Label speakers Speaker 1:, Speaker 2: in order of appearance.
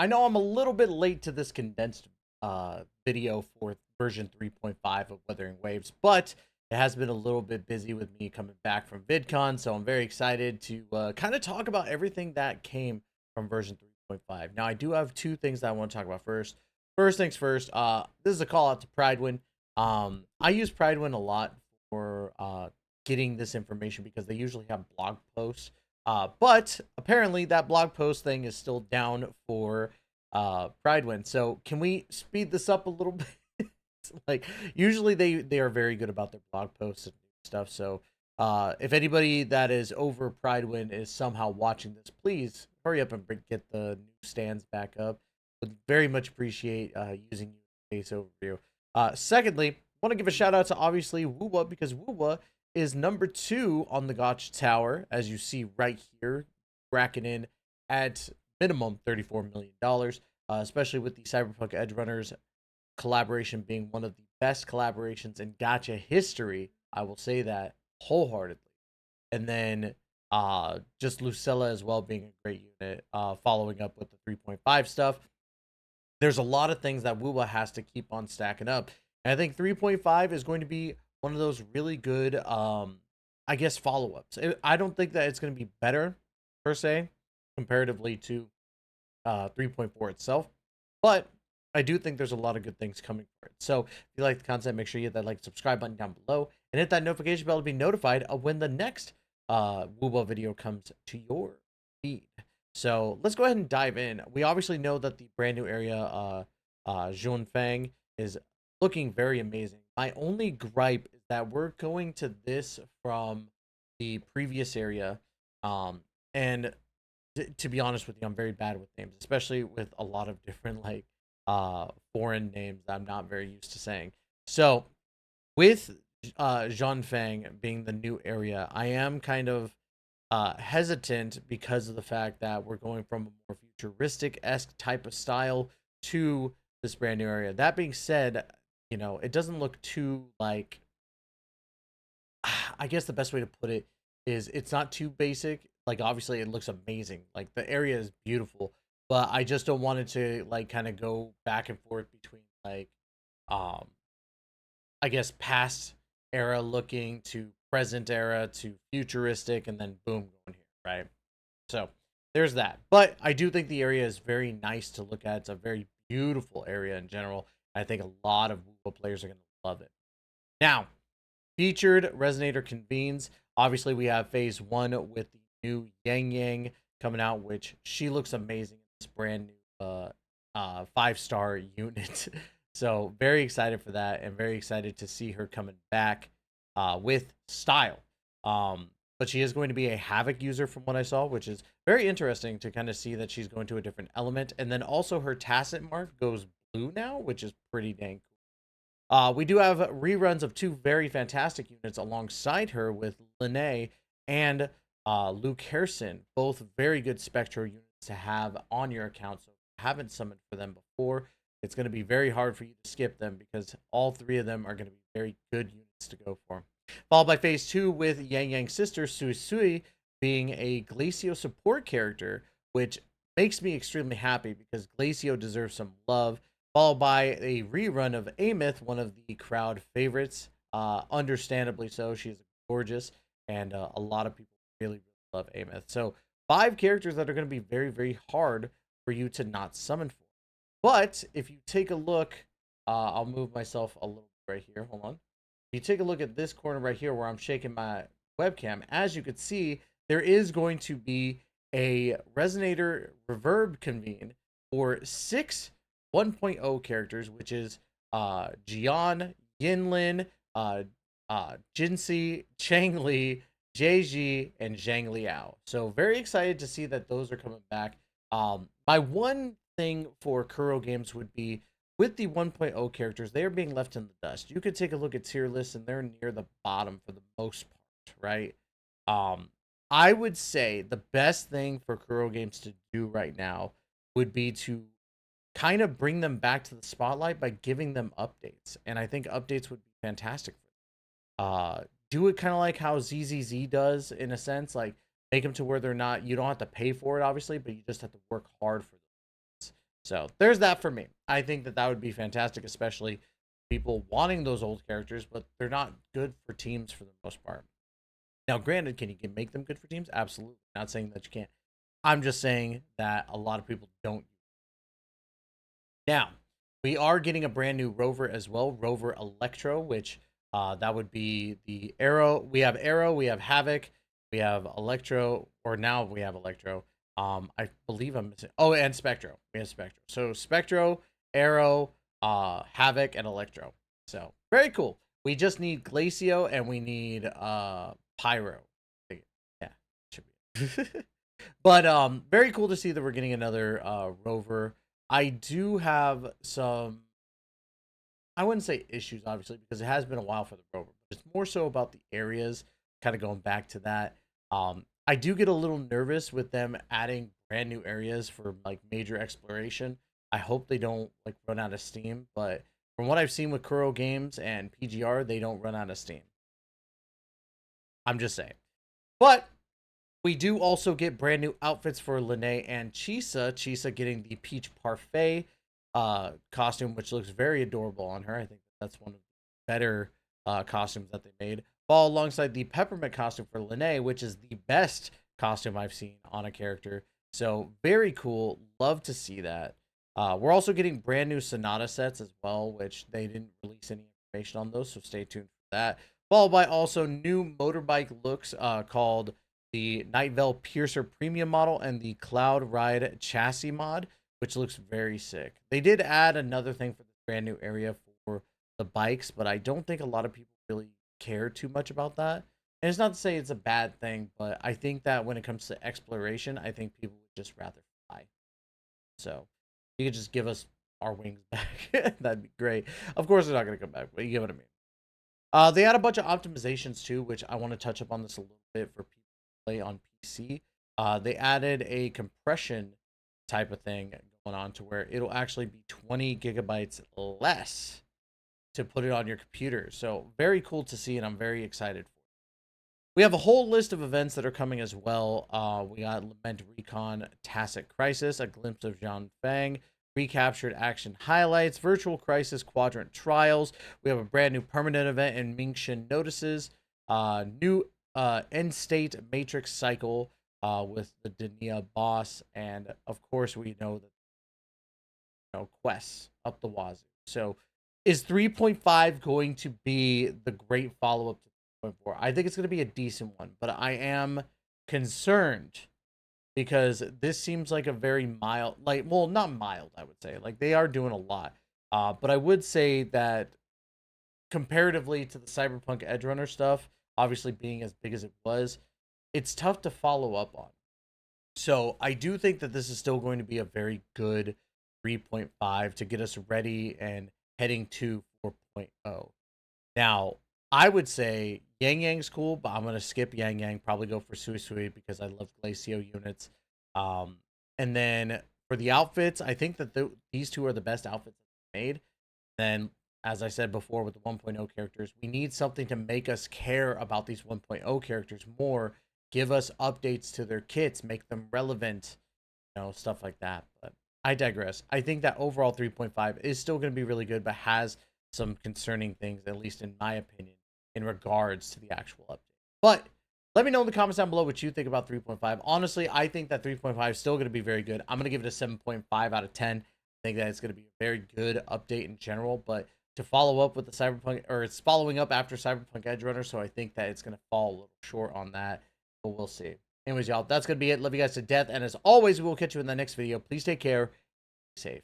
Speaker 1: I know I'm a little bit late to this condensed video for version 3.5 of Wuthering Waves, but it has been a little bit busy with me coming back from VidCon, so I'm very excited to kind of talk about everything that came from version 3.5. Now, I do have two things that I want to talk about first. First things first, this is a call out to Pridewin. I use Pridewin a lot for getting this information because they usually have blog posts, but apparently that blog post thing is still down for Pridewin. So can we speed this up a little bit? Like usually they are very good about their blog posts and stuff. So if anybody that is over Pridewin is somehow watching this, please hurry up and get the new stands back up. Would very much appreciate using your face overview. Secondly, want to give a shout out to obviously Woowa because Woowa is number 2 on the Gotcha Tower, as you see right here, racking in at minimum $34 million, especially with the Cyberpunk Edge Runners collaboration being one of the best collaborations in Gotcha history. I will say that wholeheartedly. And then just Lucilla as well being a great unit, following up with the 3.5 stuff. There's a lot of things that Woowa has to keep on stacking up. And I think 3.5 is going to be one of those really good, I guess, follow ups. I don't think that it's going to be better per se comparatively to 3.4 itself, but I do think there's a lot of good things coming for it. So if you like the content, make sure you hit that like subscribe button down below and hit that notification bell to be notified of when the next Woowa video comes to your feed. So let's go ahead and dive in. We obviously know that the brand new area, Zhonfang, is looking very amazing. My only gripe is that we're going to this from the previous area, and to be honest with you, I'm very bad with names, especially with a lot of different like foreign names that I'm not very used to saying. So with Zhonfang being the new area, I am kind of hesitant because of the fact that we're going from a more futuristic esque type of style to this brand new area. That being said, you know, it doesn't look too like, I guess the best way to put it is it's not too basic. Like obviously it looks amazing. Like the area is beautiful, but I just don't want it to like kind of go back and forth between like um I guess past era looking to present era to futuristic and then boom going here, right? So there's that. But I do think the area is very nice to look at. It's a very beautiful area in general. I think a lot of Google players are going to love it. Now, featured Resonator convenes. Obviously, we have phase 1 with the new Yangyang coming out, which she looks amazing in this brand new 5-star unit. So very excited for that and very excited to see her coming back with style. But she is going to be a Havoc user from what I saw, which is very interesting to kind of see that she's going to a different element. And then also her tacit mark goes blue now, which is pretty dang cool. We do have reruns of 2 very fantastic units alongside her with Lene and Luke Harrison, both very good Spectro units to have on your account. So if you haven't summoned for them before, it's going to be very hard for you to skip them because all 3 of them are going to be very good units to go for. Followed by phase 2 with Yangyang's sister Suisui being a Glacio support character, which makes me extremely happy because Glacio deserves some love. Followed by a rerun of Amith, one of the crowd favorites. Understandably so. She is gorgeous, and a lot of people really, really love Amith. So 5 characters that are going to be very, very hard for you to not summon for. But if you take a look, I'll move myself a little bit right here. Hold on. If you take a look at this corner right here where I'm shaking my webcam, as you can see, there is going to be a Resonator Reverb convene for 6 1.0 characters, which is Jian, Yinlin, Jinxi, Changli, Jeji, and Zhang Liao. So very excited to see that those are coming back. My one thing for Kuro games would be with the 1.0 characters, they are being left in the dust. You could take a look at tier lists and they're near the bottom for the most part, right? I would say the best thing for Kuro games to do right now would be to kind of bring them back to the spotlight by giving them updates. And I think updates would be fantastic for them. Do it kind of like how ZZZ does in a sense, like make them to where they're not, you don't have to pay for it obviously, but you just have to work hard for them. So there's that for me. I think that that would be fantastic, especially people wanting those old characters, but they're not good for teams for the most part. Now, granted, can you make them good for teams? Absolutely. Not saying that you can't. I'm just saying that a lot of people don't. Now, we are getting a brand new rover as well, Rover Electro, which that would be the Arrow. We have Arrow, we have Havoc, we have Electro, or now we have Electro. I believe I'm missing. Oh, and Spectro. We have Spectro. So Spectro, Arrow, Havoc, and Electro. So very cool. We just need Glacio and we need Pyro. Yeah, should be. But very cool to see that we're getting another rover. I do have some, I wouldn't say issues, obviously, because it has been a while for the rover, but it's more so about the areas, kind of going back to that. I do get a little nervous with them adding brand new areas for like major exploration. I hope they don't like run out of steam, but from what I've seen with Kuro games and PGR, they don't run out of steam. I'm just saying. But we do also get brand new outfits for Lene and Chisa. Chisa getting the Peach Parfait costume, which looks very adorable on her. I think that's one of the better costumes that they made. Fall alongside the Peppermint costume for Lene, which is the best costume I've seen on a character. So very cool. Love to see that. We're also getting brand new Sonata sets as well, which they didn't release any information on those, so stay tuned for that. Followed by also new motorbike looks called the Night Veil Piercer Premium model and the Cloud Ride Chassis mod, which looks very sick. They did add another thing for the brand new area for the bikes, but I don't think a lot of people really care too much about that. And it's not to say it's a bad thing, but I think that when it comes to exploration, I think people would just rather fly. So you could just give us our wings back. That'd be great. Of course, they're not going to come back, but you get what I mean. They had a bunch of optimizations too, which I want to touch up on this a little bit for people who play on PC. They added a compression type of thing going on to where it'll actually be 20 gigabytes less to put it on your computer. So very cool to see, and I'm very excited for it. We have a whole list of events that are coming as well. We got Lament Recon Tacit Crisis, a glimpse of Zhang Fang, recaptured action highlights, Virtual Crisis Quadrant Trials. We have a brand new permanent event in Mingshin Notices, new End State Matrix Cycle with the Denia boss, and of course we know that quests up the wazoo. So is 3.5 going to be the great follow up to 3.4? I think it's going to be a decent one, but I am concerned because this seems like a very mild, like, well, not mild, I would say. Like, they are doing a lot. But I would say that comparatively to the Cyberpunk Edgerunner stuff, obviously being as big as it was, it's tough to follow up on. So I do think that this is still going to be a very good 3.5 to get us ready and heading to 4.0. Now, I would say Yangyang's cool, but I'm gonna skip Yangyang. Probably go for Suisui because I love Glacio units. Um, and then for the outfits, I think that these two are the best outfits made. Then, as I said before, with the 1.0 characters, we need something to make us care about these 1.0 characters more. Give us updates to their kits, make them relevant, stuff like that. But I digress. I think that overall 3.5 is still going to be really good, but has some concerning things, at least in my opinion, in regards to the actual update. But let me know in the comments down below what you think about 3.5. Honestly, I think that 3.5 is still going to be very good. I'm going to give it a 7.5 out of 10. I think that it's going to be a very good update in general, but to follow up with the Cyberpunk, or it's following up after Cyberpunk Edgerunner, so I think that it's going to fall a little short on that, but we'll see. Anyways, y'all, that's going to be it. Love you guys to death, and as always, we will catch you in the next video. Please take care. Be safe.